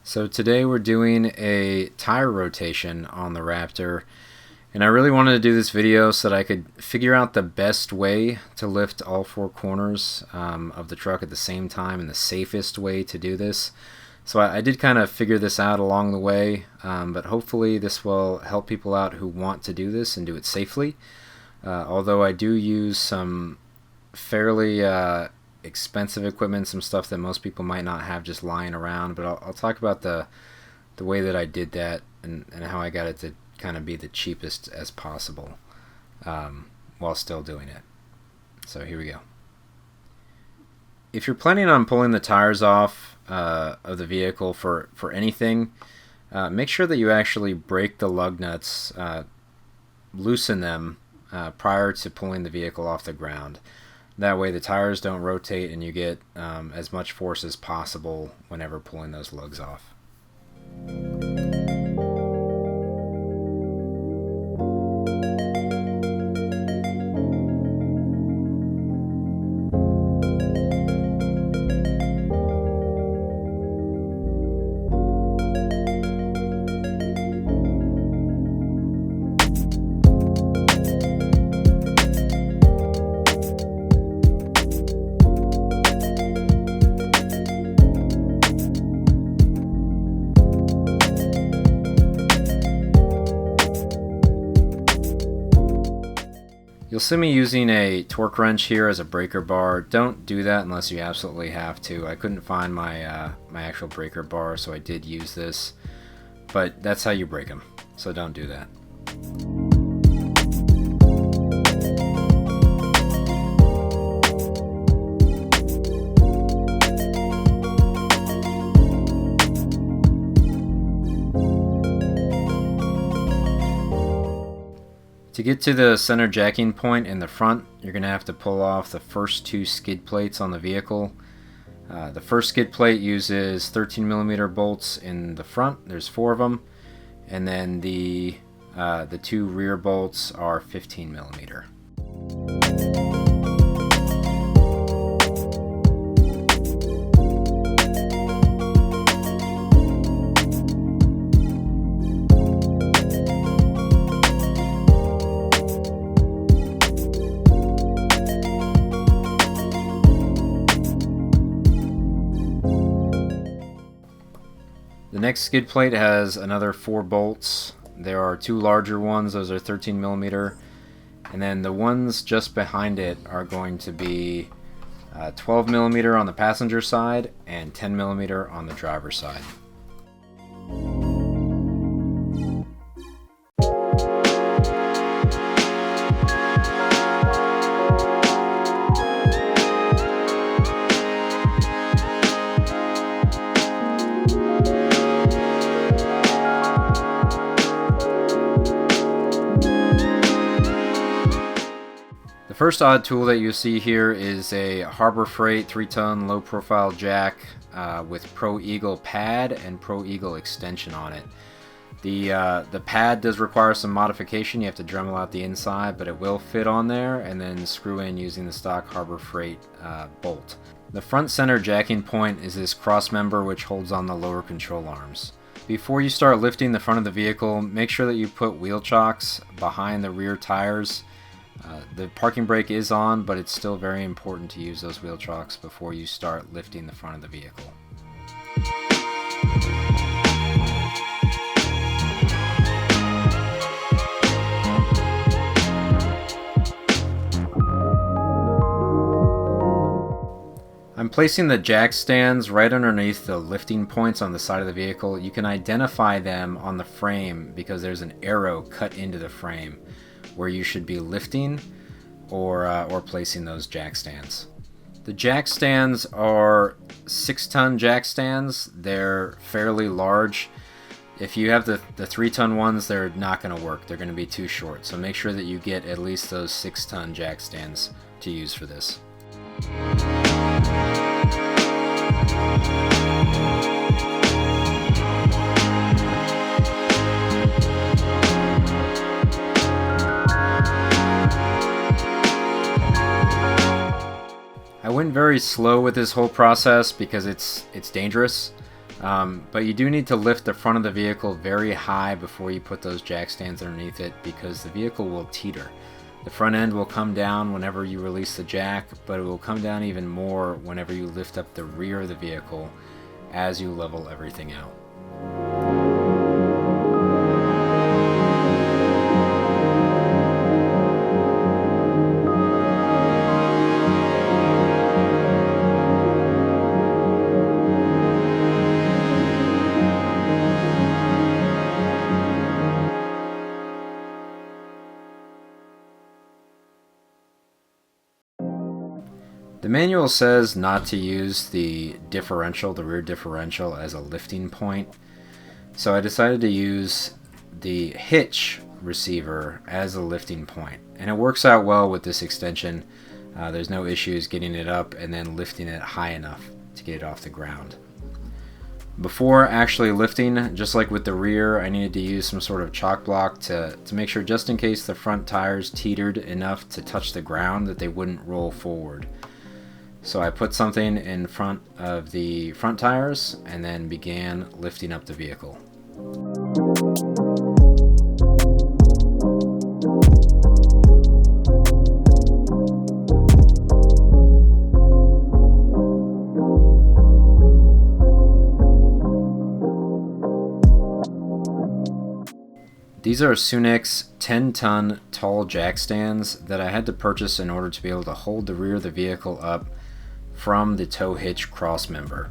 So today we're doing a tire rotation on the Raptor, and I really wanted to do this video so that I could figure out the best way to lift all four corners of the truck at the same time and the safest way to do this. So I did kind of figure this out along the way, but hopefully this will help people out who want to do this and do it safely. Although I do use some fairly expensive equipment, some stuff that most people might not have just lying around, but I'll talk about the way that I did that and how I got it to kind of be the cheapest as possible while still doing it. So here we go. If you're planning on pulling the tires off of the vehicle for anything, make sure that you actually break the lug nuts, loosen them prior to pulling the vehicle off the ground. That way the tires don't rotate and you get as much force as possible whenever pulling those lugs off. You'll see me using a torque wrench here as a breaker bar. Don't do that unless you absolutely have to. I couldn't find my my actual breaker bar, so I did use this. But that's how you break them, so don't do that. To get to the center jacking point in the front, you're going to have to pull off the first two skid plates on the vehicle. The first skid plate uses 13mm bolts in the front. There's 4 of them, and then the 2 rear bolts are 15mm. The next skid plate has another 4 bolts. There are 2 larger ones, those are 13mm, and then the ones just behind it are going to be 12mm on the passenger side and 10mm on the driver's side. The first odd tool that you see here is a Harbor Freight 3-ton low-profile jack with Pro Eagle pad and Pro Eagle extension on it. The pad does require some modification. You have to Dremel out the inside, but it will fit on there and then screw in using the stock Harbor Freight bolt. The front center jacking point is this cross member which holds on the lower control arms. Before you start lifting the front of the vehicle, make sure that you put wheel chocks behind the rear tires. The parking brake is on, but it's still very important to use those wheel chocks before you start lifting the front of the vehicle. I'm placing the jack stands right underneath the lifting points on the side of the vehicle. You can identify them on the frame because there's an arrow cut into the frame where you should be lifting or placing those jack stands. The jack stands are 6-ton jack stands. They're fairly large. If you have the 3-ton ones, they're not going to work. They're going to be too short. So make sure that you get at least those 6-ton jack stands to use for this. I went very slow with this whole process because it's dangerous. But you do need to lift the front of the vehicle very high before you put those jack stands underneath it, because the vehicle will teeter. The front end will come down whenever you release the jack, but it will come down even more whenever you lift up the rear of the vehicle as you level everything out. The manual says not to use the differential, the rear differential, as a lifting point, so I decided to use the hitch receiver as a lifting point, and it works out well with this extension. There's no issues getting it up and then lifting it high enough to get it off the ground. Before actually lifting, just like with the rear, I needed to use some sort of chalk block to make sure, just in case the front tires teetered enough to touch the ground, that they wouldn't roll forward. So I put something in front of the front tires and then began lifting up the vehicle. These are Sunex 10-ton tall jack stands that I had to purchase in order to be able to hold the rear of the vehicle up from the tow hitch cross member.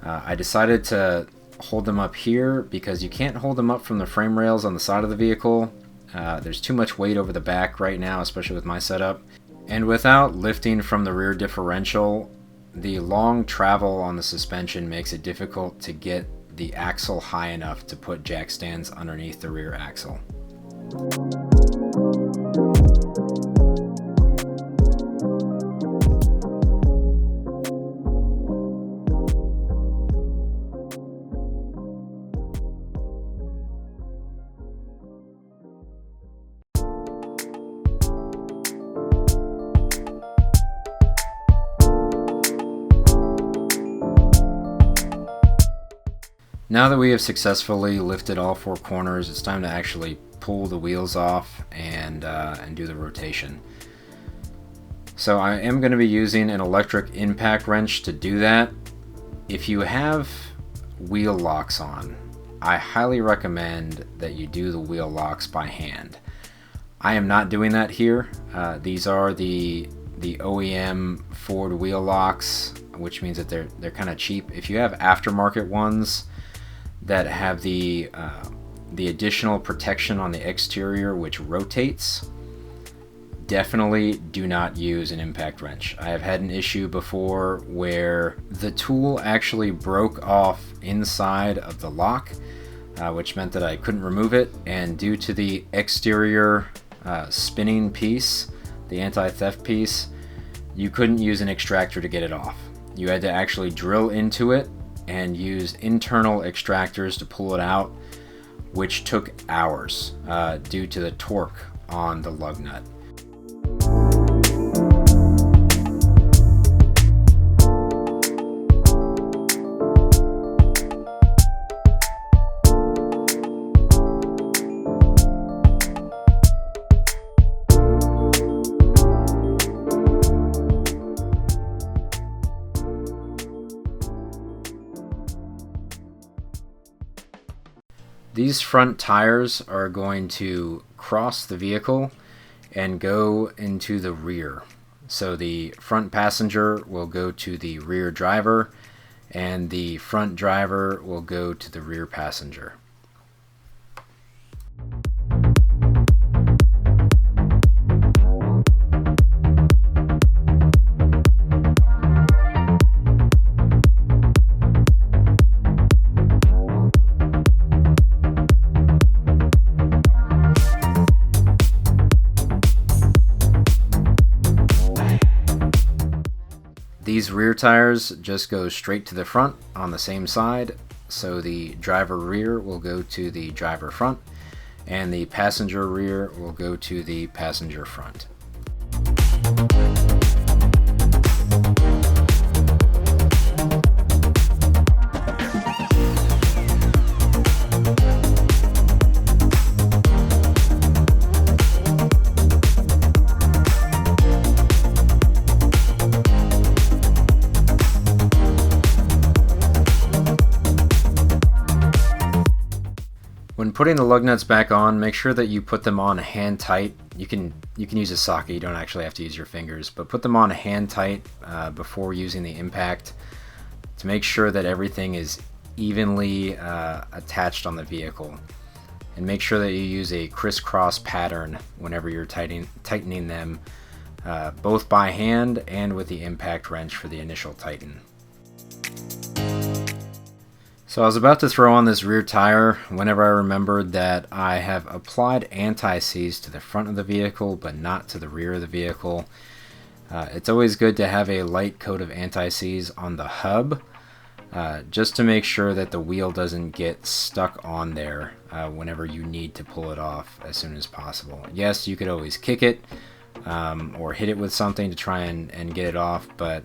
I decided to hold them up here because you can't hold them up from the frame rails on the side of the vehicle. There's too much weight over the back right now, especially with my setup. And without lifting from the rear differential, the long travel on the suspension makes it difficult to get the axle high enough to put jack stands underneath the rear axle. Now that we have successfully lifted all four corners, it's time to actually pull the wheels off and do the rotation. So I am going to be using an electric impact wrench to do that. If you have wheel locks on, I highly recommend that you do the wheel locks by hand. I am not doing that here. These are the OEM Ford wheel locks, which means that they're kind of cheap. If you have aftermarket ones that have the additional protection on the exterior, which rotates, definitely do not use an impact wrench. I have had an issue before where the tool actually broke off inside of the lock, which meant that I couldn't remove it, and due to the exterior spinning piece, the anti-theft piece, you couldn't use an extractor to get it off. You had to actually drill into it and use internal extractors to pull it out, which took hours due to the torque on the lug nut. These front tires are going to cross the vehicle and go into the rear. So the front passenger will go to the rear driver, and the front driver will go to the rear passenger. These rear tires just go straight to the front on the same side, so the driver rear will go to the driver front, and the passenger rear will go to the passenger front. putting the lug nuts back on, make sure that you put them on hand tight. You can use a socket, you don't actually have to use your fingers, but put them on hand tight before using the impact to make sure that everything is evenly attached on the vehicle. And make sure that you use a crisscross pattern whenever you're tightening them, both by hand and with the impact wrench for the initial tighten. So I was about to throw on this rear tire whenever I remembered that I have applied anti-seize to the front of the vehicle but not to the rear of the vehicle. It's always good to have a light coat of anti-seize on the hub just to make sure that the wheel doesn't get stuck on there whenever you need to pull it off as soon as possible. Yes, you could always kick it or hit it with something to try and get it off, but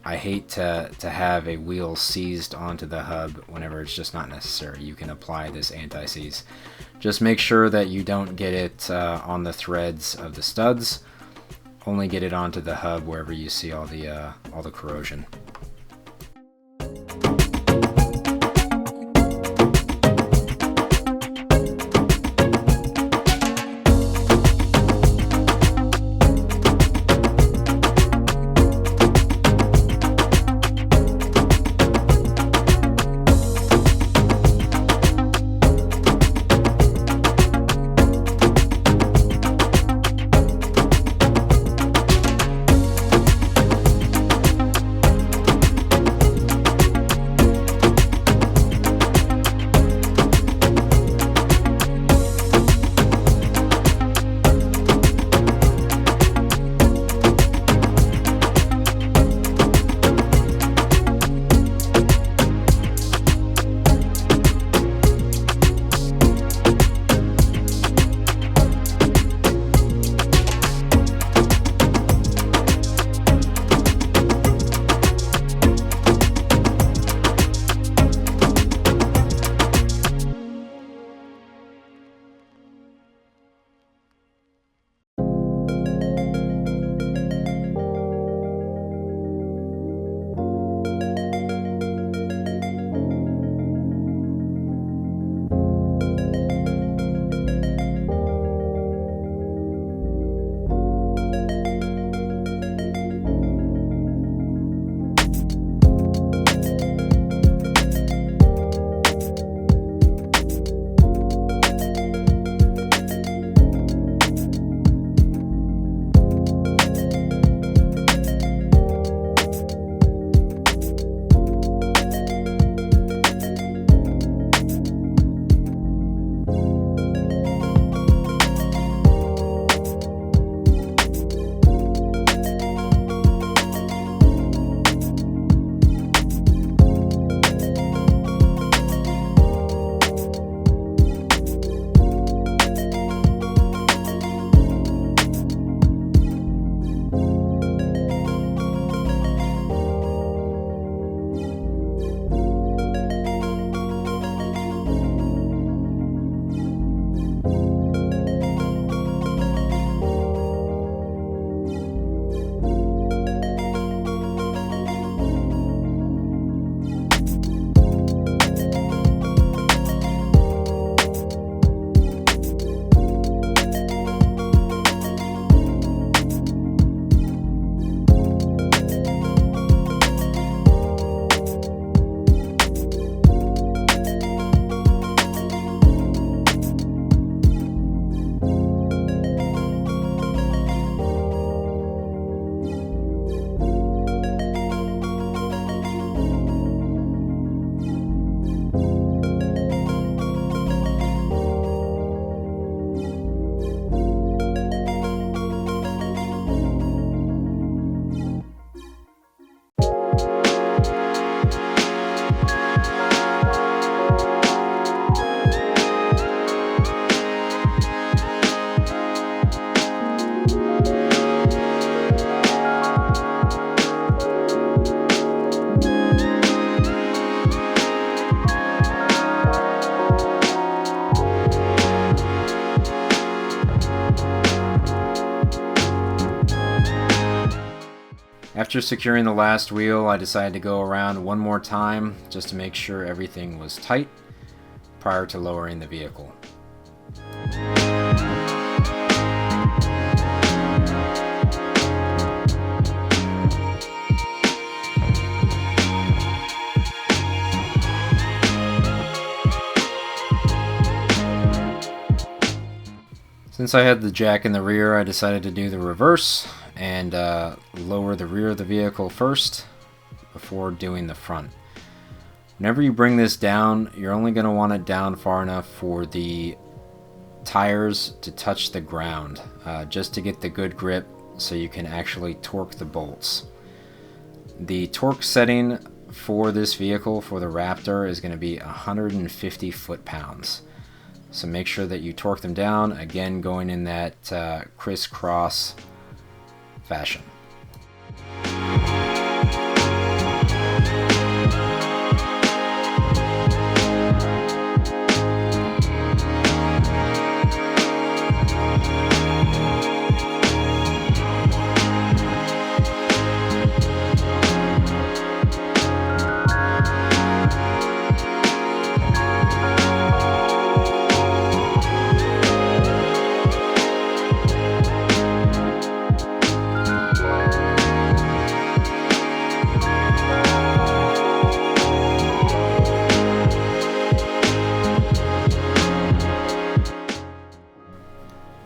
I hate to have a wheel seized onto the hub whenever it's just not necessary. You can apply this anti-seize. Just make sure that you don't get it on the threads of the studs. Only get it onto the hub wherever you see all the corrosion. After securing the last wheel, I decided to go around one more time just to make sure everything was tight prior to lowering the vehicle. Since I had the jack in the rear, I decided to do the reverse and lower the rear of the vehicle first before doing the front. Whenever you bring this down, you're only going to want it down far enough for the tires to touch the ground, just to get the good grip so you can actually torque the bolts. The torque setting for this vehicle, for the Raptor, is going to be 150 foot-pounds. So make sure that you torque them down, again going in that crisscross fashion.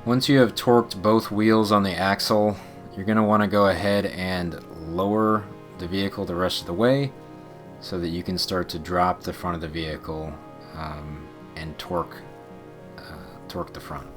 Once you have torqued both wheels on the axle, you're going to want to go ahead and lower the vehicle the rest of the way so that you can start to drop the front of the vehicle and torque the front.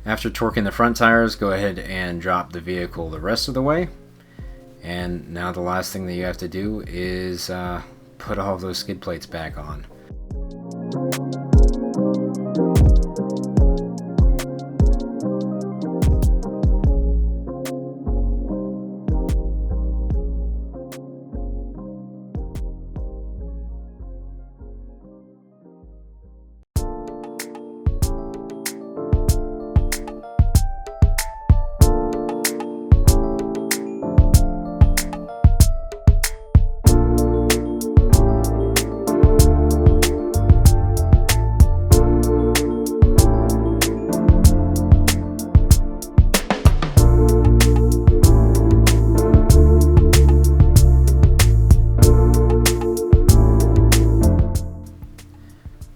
After torquing the front tires, go ahead and drop the vehicle the rest of the way. And now the last thing that you have to do is put all of those skid plates back on.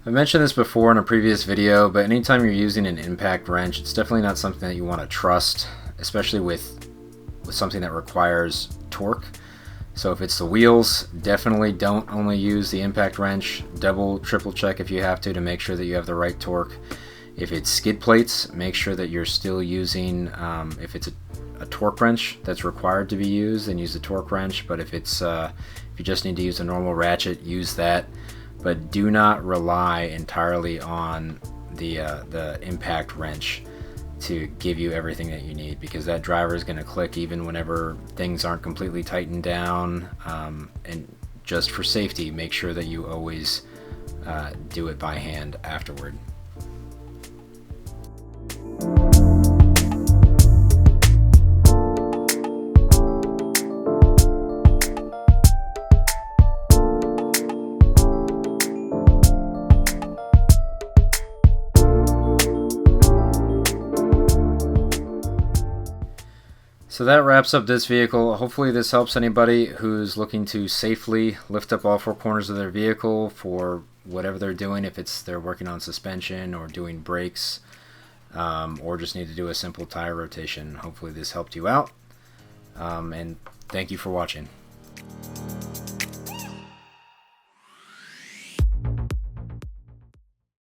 I mentioned this before in a previous video, but anytime you're using an impact wrench, it's definitely not something that you want to trust, especially with something that requires torque. So if it's the wheels, definitely don't only use the impact wrench. Double, triple check if you have to make sure that you have the right torque. If it's skid plates, make sure that you're still using, if it's a torque wrench that's required to be used, then use the torque wrench. But if you just need to use a normal ratchet, use that. But do not rely entirely on the impact wrench to give you everything that you need, because that driver is going to click even whenever things aren't completely tightened down. And just for safety, make sure that you always do it by hand afterward. So that wraps up this vehicle. Hopefully this helps anybody who's looking to safely lift up all four corners of their vehicle for whatever they're doing, if it's they're working on suspension or doing brakes, or just need to do a simple tire rotation. Hopefully this helped you out, and thank you for watching.